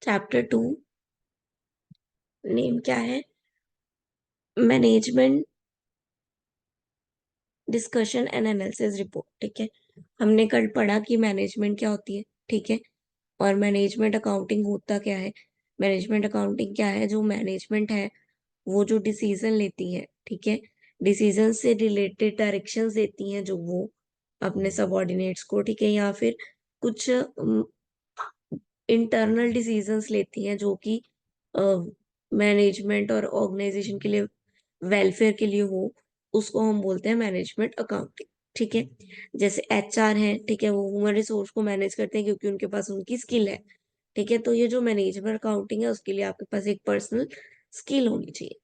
Chapter 2 name क्या है? Management discussion and analysis report. ठीक है, हमने कल पढ़ा कि मैनेजमेंट क्या होती है। ठीक है, और मैनेजमेंट अकाउंटिंग होता क्या है। मैनेजमेंट अकाउंटिंग क्या है? जो मैनेजमेंट है वो जो डिसीजन लेती है, ठीक है, डिसीजन से रिलेटेड डायरेक्शंस देती हैं जो वो अपने सबऑर्डिनेट्स को, ठीक है, या फिर कुछ इंटरनल डिसीजंस लेती हैं जो कि मैनेजमेंट और ऑर्गेनाइजेशन के लिए वेलफेयर के लिए हो, उसको हम बोलते हैं मैनेजमेंट अकाउंटिंग। ठीक है, जैसे एचआर है, ठीक है, वो ह्यूमन रिसोर्स को मैनेज करते हैं क्योंकि उनके पास उनकी स्किल है। ठीक है, तो ये जो मैनेजमेंट अकाउंटिंग है उसके लिए आपके पास एक पर्सनल स्किल होनी चाहिए।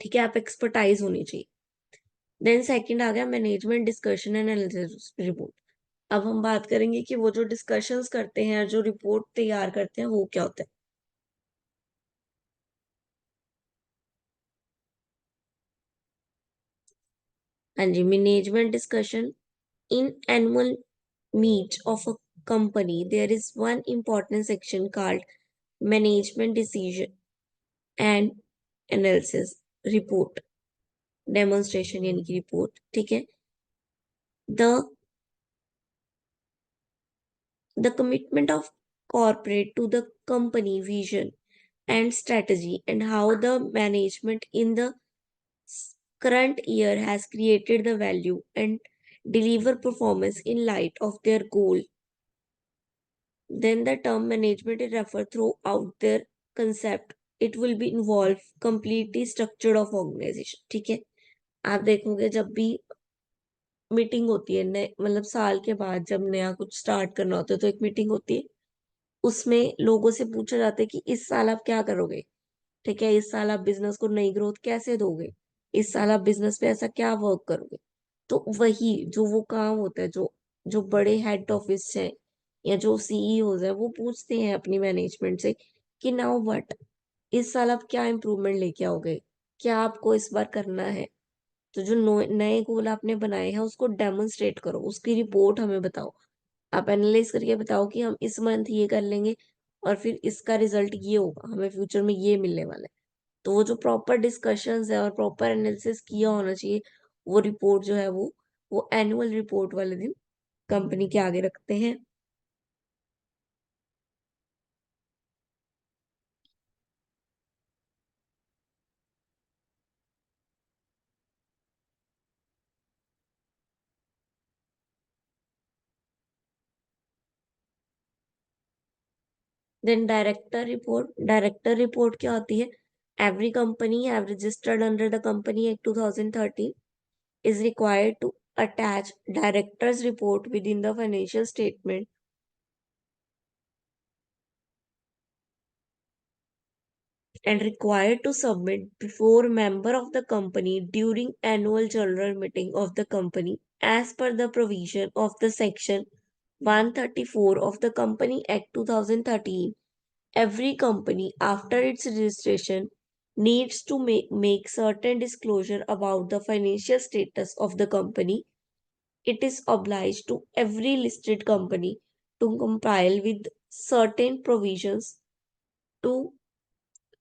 ठीक है, आप एक्सपर्टाइज होनी चाहिए। देन सेकंड आ गया management discussion and analysis report. अब हम बात करेंगे कि वो जो डिस्कशंस करते हैं, जो रिपोर्ट तैयार करते हैं, वो क्या होता है। हाँ जी, management discussion in annual meet of a company there is one important section called management decision and analysis report demonstration यानी कि रिपोर्ट। ठीक है, the the commitment of corporate to the company vision and strategy and how the management in the current year has created the value and deliver performance in light of their goal. Then the term management is referred throughout their concept. It will be involve completely structured of organization। ठीक है, आप देखोगे जब भी meeting होती है, नए मतलब साल के बाद जब नया कुछ स्टार्ट करना होता है तो एक मीटिंग होती है, उसमें लोगों से पूछा जाता है कि इस साल आप क्या करोगे। ठीक है, इस साल आप बिजनेस को नई ग्रोथ कैसे दोगे, इस साल आप बिजनेस पे ऐसा क्या वर्क करोगे। तो वही जो वो काम होता है, जो जो बड़े हेड ऑफिस है या जो सीईओज है वो पूछते हैं अपनी मैनेजमेंट से कि नाउ व्हाट, इस साल आप क्या इम्प्रूवमेंट लेके आओगे, क्या आपको इस बार करना है। तो जो नए गोल आपने बनाए हैं उसको डेमोन्स्ट्रेट करो, उसकी रिपोर्ट हमें बताओ। आप एनालाइज करके बताओ कि हम इस मंथ ये कर लेंगे और फिर इसका रिजल्ट ये होगा, हमें फ्यूचर में ये मिलने वाला है। तो वो जो प्रॉपर डिस्कशंस है और प्रॉपर एनालिसिस किया होना चाहिए, वो रिपोर्ट जो है वो एनुअल रिपोर्ट वाले दिन कंपनी के आगे रखते हैं। देन डायरेक्टर रिपोर्ट क्या होती है? Every company have registered under the company act 2013 is required to attach director's report within the financial statement and required to submit before member of the company during annual general meeting of the company as per the provision of the section 134 of the Company Act 2013. Every company after its registration needs to make certain disclosure about the financial status of the company. It is obliged to every listed company to comply with certain provisions to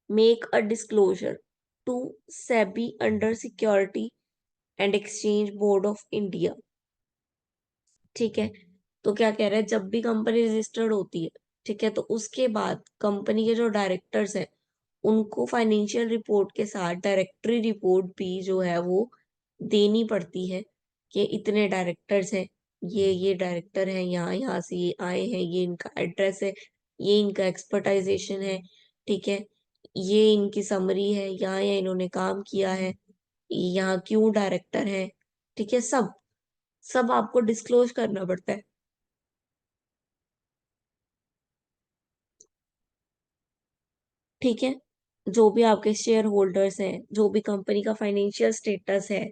make a disclosure to SEBI under Security and Exchange Board of India। ठीक है, तो क्या कह रहा है, जब भी company registered होती है, ठीक है, तो उसके बाद कंपनी के जो डायरेक्टर्स हैं उनको फाइनेंशियल रिपोर्ट के साथ डायरेक्टरी रिपोर्ट भी जो है वो देनी पड़ती है कि इतने डायरेक्टर्स हैं, ये डायरेक्टर हैं, यहाँ यहाँ से ये आए हैं, ये इनका एड्रेस है, ये इनका एक्सपर्टाइजेशन है। ठीक है, ये इनकी समरी है, यहाँ यहाँ इन्होंने काम किया है, यहाँ क्यों डायरेक्टर है। ठीक है, सब सब आपको डिस्क्लोज करना पड़ता है। ठीक है, जो भी आपके शेयर होल्डर्स हैं, जो भी कंपनी का फाइनेंशियल स्टेटस है,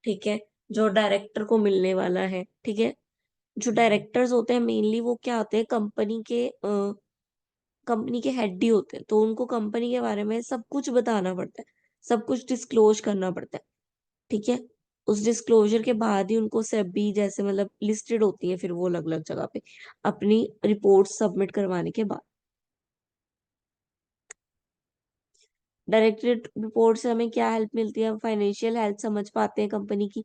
ठीक है, जो डायरेक्टर को मिलने वाला है। ठीक है, जो डायरेक्टर्स होते हैं मेनली वो क्या होते हैं, कंपनी के हेड ही होते हैं, तो उनको कंपनी के बारे में सब कुछ बताना पड़ता है, सब कुछ डिस्क्लोज करना पड़ता है। ठीक है, उस डिस्क्लोजर के बाद ही उनको सेबी जैसे मतलब लिस्टेड होती है फिर वो अलग अलग जगह पे अपनी रिपोर्ट सबमिट करवाने के बाद। डायरेक्टरी रिपोर्ट से हमें क्या हेल्प मिलती है? हम फाइनेंशियल हेल्थ समझ पाते हैं कंपनी की,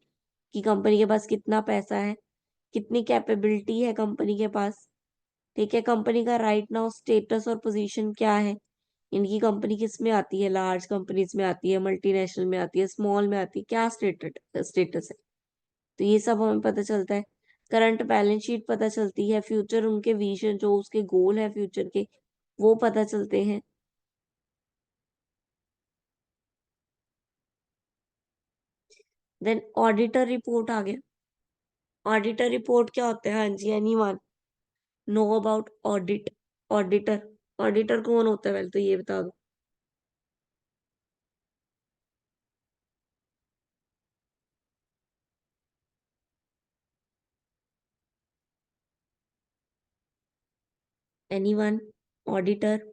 कि कंपनी के पास कितना पैसा है, कितनी कैपेबिलिटी है कंपनी के पास। ठीक है, कंपनी का राइट नाउ स्टेटस और पोजीशन क्या है, इनकी कंपनी किस में आती है, लार्ज कंपनीज में आती है, मल्टीनेशनल में आती है, स्मॉल में आती है, क्या स्टेटस है। तो ये सब हमें पता चलता है। करंट बैलेंस शीट पता चलती है, फ्यूचर उनके विजन जो उसके गोल है फ्यूचर के, वो पता चलते हैं। देन ऑडिटर रिपोर्ट आ गया। ऑडिटर रिपोर्ट क्या होता है? हाँ जी, anyone know about audit? Auditor, auditor कौन होता है पहले तो ये बता दो। एनीवन? ऑडिटर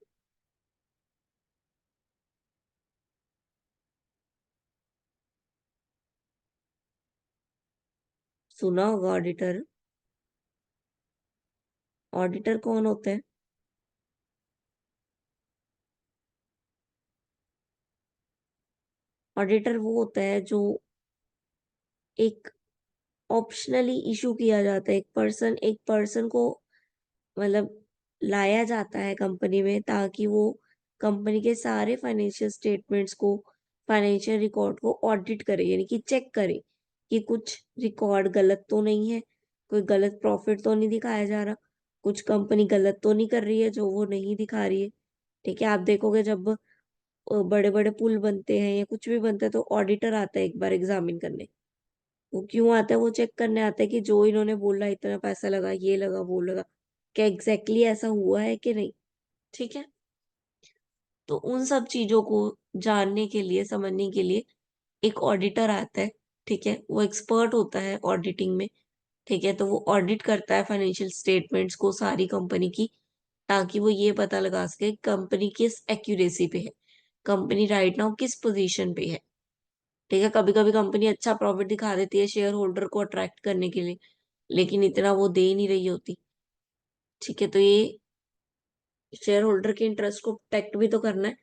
सुना होगा ऑडिटर। ऑडिटर कौन होता है? ऑडिटर वो होता है जो एक ऑप्शनली इशू किया जाता है, एक पर्सन को मतलब लाया जाता है कंपनी में, ताकि वो कंपनी के सारे फाइनेंशियल स्टेटमेंट्स को, फाइनेंशियल रिकॉर्ड को ऑडिट करे, यानी कि चेक करे कि कुछ रिकॉर्ड गलत तो नहीं है, कोई गलत प्रॉफिट तो नहीं दिखाया जा रहा, कुछ कंपनी गलत तो नहीं कर रही है जो वो नहीं दिखा रही है। ठीक है, आप देखोगे जब बड़े बड़े पुल बनते हैं या कुछ भी बनता है तो ऑडिटर आता है एक बार एग्जामिन करने। वो क्यों आता है? वो चेक करने आता है कि जो इन्होंने बोला इतना पैसा लगा, ये लगा, वो लगा, क्या एग्जैक्टली ऐसा हुआ है कि नहीं। ठीक है, तो उन सब चीजों को जानने के लिए, समझने के लिए एक ऑडिटर आता है। ठीक है, वो एक्सपर्ट होता है ऑडिटिंग में। ठीक है, तो वो ऑडिट करता है फाइनेंशियल स्टेटमेंट्स को सारी कंपनी की, ताकि वो ये पता लगा सके कंपनी किस एक्यूरेसी पे है, कंपनी राइट नाउ किस पोजीशन पे है। ठीक है, कभी कभी कंपनी अच्छा प्रॉफिट दिखा देती है शेयर होल्डर को अट्रैक्ट करने के लिए, लेकिन इतना वो दे नहीं रही होती। ठीक है, तो ये शेयर होल्डर के इंटरेस्ट को प्रोटेक्ट भी तो करना है।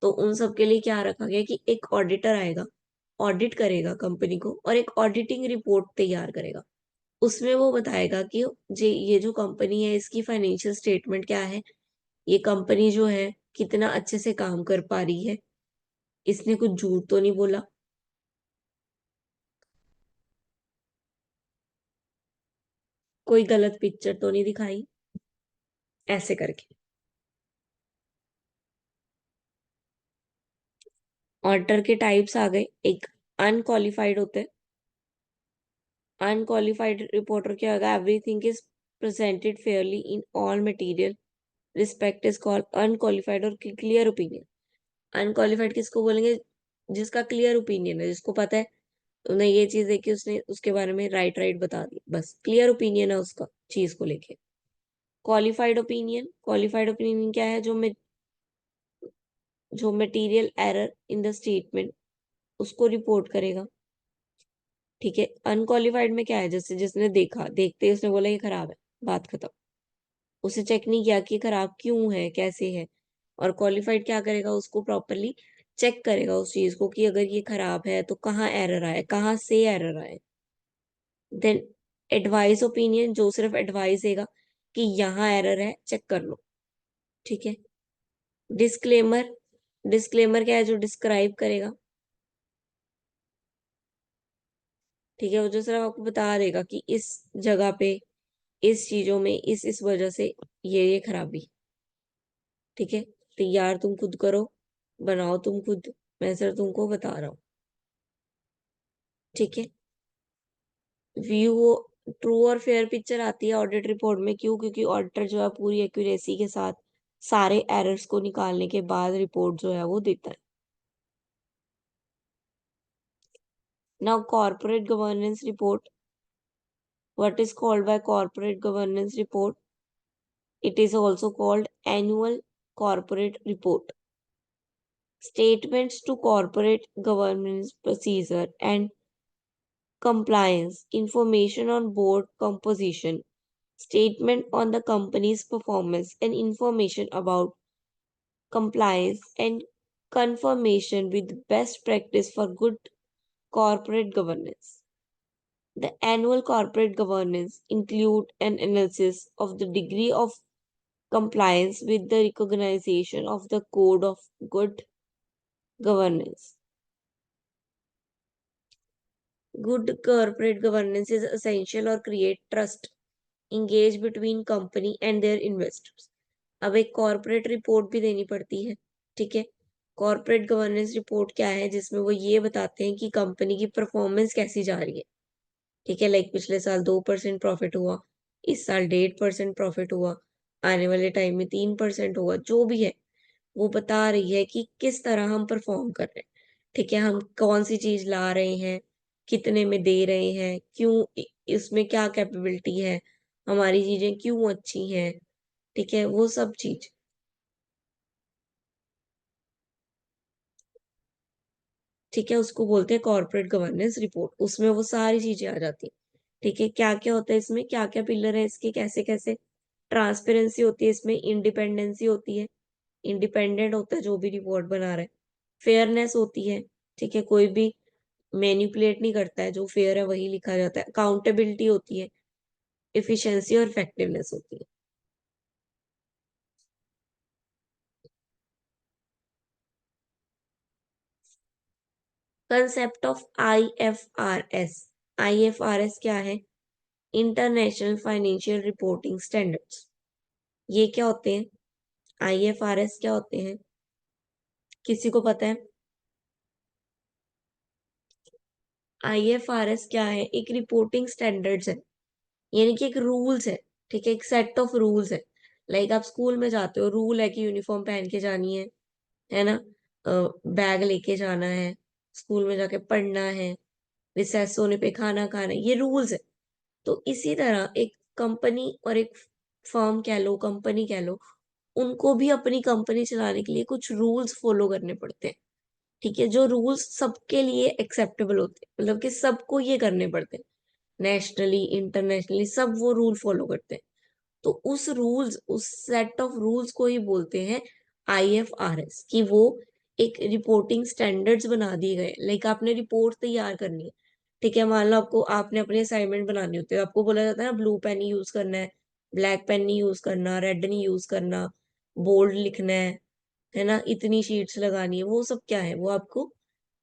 तो उन सब के लिए क्या रखा गया कि एक ऑडिटर आएगा, ऑडिट करेगा कंपनी को और एक ऑडिटिंग रिपोर्ट तैयार करेगा। उसमें वो बताएगा कि ये जो कंपनी है इसकी फाइनेंशियल स्टेटमेंट क्या है, ये कंपनी जो है कितना अच्छे से काम कर पा रही है, इसने कुछ झूठ तो नहीं बोला, कोई गलत पिक्चर तो नहीं दिखाई, ऐसे करके। ऑडिटर के टाइप्स आ गए। एक अनक्वालिफाइड होते हैं। अनक्वालिफाइड रिपोर्टर क्या होगा? Everything is presented Fairlie in all material respect is called unqualified और क्लियर ओपिनियन। अनक्वालिफाइड किसको बोलेंगे? जिसका क्लियर ओपिनियन है, जिसको पता है उन्हें ये चीज देखी, उसने उसके बारे में राइट राइट बता दी, बस क्लियर ओपिनियन है उसका चीज को लेके। क्वालिफाइड ओपिनियन क्या है? जो material error in the statement उसको रिपोर्ट करेगा। ठीक है, अनक्वालिफाइड में क्या है? जैसे जिसने देखा, देखते ही उसने बोला ये खराब है, बात खत्म, उसे चेक नहीं किया कि खराब क्यों है, कैसे है। और क्वालिफाइड क्या करेगा? उसको प्रॉपरली चेक करेगा उस चीज को कि अगर ये खराब है तो कहाँ एरर आया, कहाँ से एरर आया। देन एडवाइस ओपिनियन, जो सिर्फ एडवाइस देगा कि यहाँ एरर है, चेक कर लो। ठीक है। डिस्क्लेमर, डिस्क्लेमर क्या है? जो डिस्क्राइब करेगा। ठीक है, वो जो सिर्फ आपको बता देगा कि इस जगह पे, इस चीजों में, इस वजह से ये खराबी। ठीक है, तैयार तुम खुद करो, बनाओ तुम खुद, मैं सिर्फ तुमको बता रहा हूँ। ठीक है, व्यू, ट्रू और फेयर पिक्चर आती है ऑडिट रिपोर्ट में। क्यों? क्योंकि ऑडिटर जो है पूरी एक्यूरेसी के साथ सारे एरर्स को निकालने के बाद रिपोर्ट जो है वो देता है। Now corporate governance report, what is called by corporate governance report? It is also called annual corporate report. Statements to corporate governance procedure and compliance, information on board composition, statement on the company's performance, and information about compliance and conformation with best practice for good corporate governance. The annual corporate governance include an analysis of the degree of compliance with the recognition of the code of good governance. Good corporate governance is essential or create trust engage between company and their investors. अब एक corporate report भी देनी पड़ती है. ठीक है. Corporate governance report क्या है, जिसमें वो ये बताते हैं कि कंपनी की परफॉर्मेंस कैसी जा रही है. ठीक है. लाइक पिछले साल 2% प्रॉफिट हुआ, इस साल 1.5% प्रॉफिट हुआ, आने वाले टाइम में 3% होगा, जो भी है वो बता रही है कि किस तरह हम परफॉर्म कर रहे हैं. ठीक है. हम कौन सी चीज ला रहे हैं, कितने में दे रहे हैं, क्यों, इसमें क्या कैपेबिलिटी है, हमारी चीजें क्यों अच्छी हैं. ठीक है. वो सब चीज. ठीक है. उसको बोलते हैं कॉर्पोरेट गवर्नेंस रिपोर्ट. उसमें वो सारी चीजें आ जाती हैं. ठीक है. क्या क्या होता है इसमें, क्या क्या पिलर है इसके, कैसे कैसे. ट्रांसपेरेंसी होती है इसमें, इंडिपेंडेंसी होती है, इंडिपेंडेंट होता है जो भी रिपोर्ट बना रहा है. फेयरनेस होती है. ठीक है. कोई भी मैनिपुलेट नहीं करता है, जो फेयर है वही लिखा जाता है. अकाउंटेबिलिटी होती है, इफिशिएंसी और इफेक्टिवनेस होती है. Concept of IFRS. IFRS क्या है? International financial reporting standards. ये क्या होते हैं? IFRS क्या होते हैं, किसी को पता है? IFRS क्या है? एक रिपोर्टिंग स्टैंडर्ड्स है, यानी कि एक रूल्स है. ठीक है. एक सेट ऑफ रूल्स है. लाइक आप स्कूल में जाते हो, रूल है कि यूनिफॉर्म पहन के जानी है ना. बैग लेके जाना है, स्कूल में जाके पढ़ना है, रिसेस होने पे खाना खाना है, ये रूल्स है. तो इसी तरह एक कंपनी और एक फर्म कह लो, कंपनी कह लो, उनको भी अपनी कंपनी चलाने के लिए कुछ रूल्स फॉलो करने पड़ते हैं. ठीक है. जो रूल्स सबके लिए एक्सेप्टेबल होते हैं, मतलब कि सबको ये करने पड़ते हैं, नेशनली इंटरनेशनली सब वो रूल फॉलो करते हैं. तो उस सेट ऑफ रूल्स को ही बोलते हैं IFRS, कि वो एक रिपोर्टिंग स्टैंडर्ड्स बना दिए गए. लाइक आपने रिपोर्ट तैयार करनी है. ठीक है. मान लो आपको, आपने अपने असाइनमेंट बनानी होती है, आपको बोला जाता है ना ब्लू पेन ही यूज करना है, ब्लैक पेन नहीं यूज करना, रेड नहीं यूज करना, बोल्ड लिखना है ना, इतनी शीट्स लगानी है. वो सब क्या है, वो आपको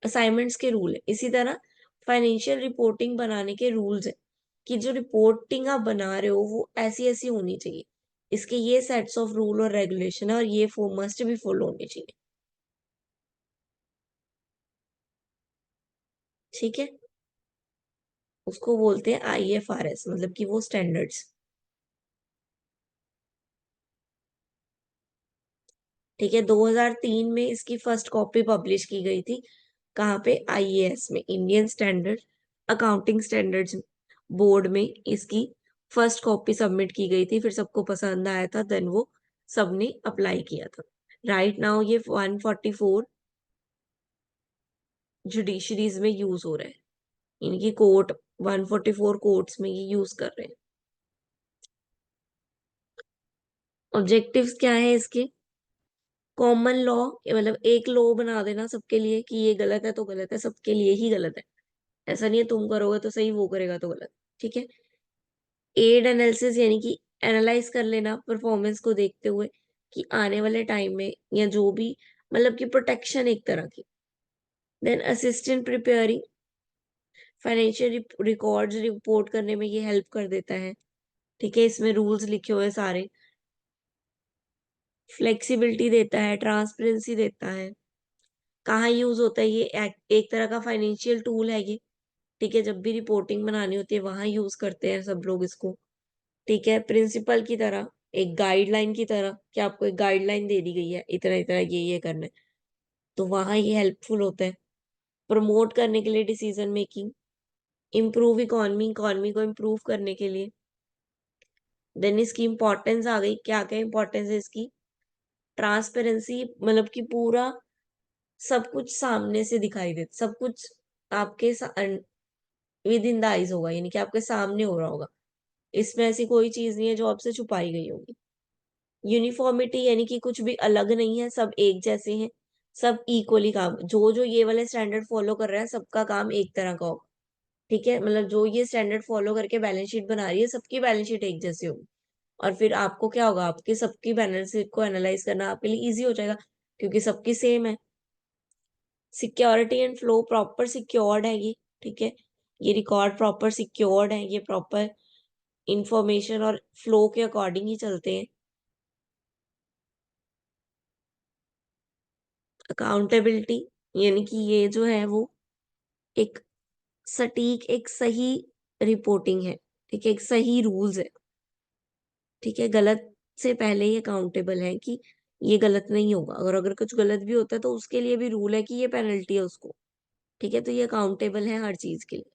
असाइनमेंट्स के रूल है. इसी तरह फाइनेंशियल रिपोर्टिंग बनाने के रूल्स है, कि जो रिपोर्टिंग आप बना रहे हो वो ऐसी ऐसी होनी चाहिए, इसके ये सेट्स ऑफ रूल और रेगुलेशन है, और ये मस्ट भी फॉलो होने चाहिए. ठीक है. उसको बोलते हैं IFRS, मतलब कि वो स्टैंडर्ड्स. ठीक है. 2003 में इसकी फर्स्ट कॉपी पब्लिश की गई थी. कहाँ पे? IAS में, Indian standard accounting standards board में इसकी फर्स्ट कॉपी सबमिट की गई थी. फिर सबको पसंद आया था, देन वो सबने अप्लाई किया था. राइट नाउ ये 144 जुडिशरीज में यूज हो रहा है. इनकी कोर्ट, 144 कोर्ट्स में ये यूज कर रहे हैं. ऑब्जेक्टिव्स क्या है इसके? कॉमन लॉ, मतलब एक लॉ बना देना सबके लिए कि ये गलत है तो गलत है, सबके लिए ही गलत है. ऐसा नहीं है तुम करोगे तो सही, वो करेगा तो गलत. ठीक है. एड एनालिसिस, यानी कि एनालाइज कर लेना परफॉर्मेंस को देखते हुए कि आने वाले टाइम में, या जो भी, मतलब कि प्रोटेक्शन एक तरह की. Then assistant preparing, financial records report करने में ये हेल्प कर देता है. ठीक है. इसमें रूल्स लिखे हुए सारे. फ्लेक्सिबिलिटी देता है, ट्रांसपेरेंसी देता है. कहाँ यूज होता है ये? एक तरह का फाइनेंशियल टूल है ये. ठीक है. जब भी रिपोर्टिंग बनानी होती है वहां यूज करते हैं सब लोग इसको. ठीक है. प्रिंसिपल की तरह, एक गाइडलाइन की तरह, कि आपको एक गाइडलाइन दे दी गई है, इतना इतना ये करना है, तो वहां ये हेल्पफुल होता है. प्रमोट करने के लिए decision making, improve economy, economy को इम्प्रूव करने के लिए. देन इसकी इंपॉर्टेंस आ गई. क्या क्या इंपॉर्टेंस है इसकी? ट्रांसपेरेंसी, मतलब कि पूरा सब कुछ सामने से दिखाई दे, सब कुछ आपके विद इन द आइज होगा, यानी कि आपके सामने हो रहा होगा. इसमें ऐसी कोई चीज नहीं है जो आपसे छुपाई गई होगी. यूनिफॉर्मिटी, यानी कि कुछ भी अलग नहीं है, सब एक जैसे हैं. सब इक्वली काम, जो जो ये वाले स्टैंडर्ड फॉलो कर रहा है सबका काम एक तरह का होगा। ठीक है, मतलब जो ये स्टैंडर्ड फॉलो करके बैलेंस शीट बना रही है सबकी बैलेंस शीट एक जैसी होगी। और फिर आपको क्या होगा, आपके सबकी बैलेंस शीट को एनालाइज करना आपके लिए इजी हो जाएगा, क्योंकि सबकी सेम है। Security and flow proper secured है ये। ठीक है, ये रिकॉर्ड प्रॉपर सिक्योर्ड है, ये प्रॉपर इंफॉर्मेशन और फ्लो के अकॉर्डिंग ही चलते हैं। अकाउंटेबिलिटी यानी कि ये जो है वो एक सटीक, एक सही रिपोर्टिंग है। ठीक है, एक सही रूल्स है। ठीक है, गलत से पहले ही अकाउंटेबल है कि ये गलत नहीं होगा, अगर अगर कुछ गलत भी होता है तो उसके लिए भी रूल है कि ये पेनल्टी है उसको। ठीक है, तो ये अकाउंटेबल है हर चीज के लिए।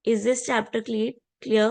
Is this chapter clear? Clear?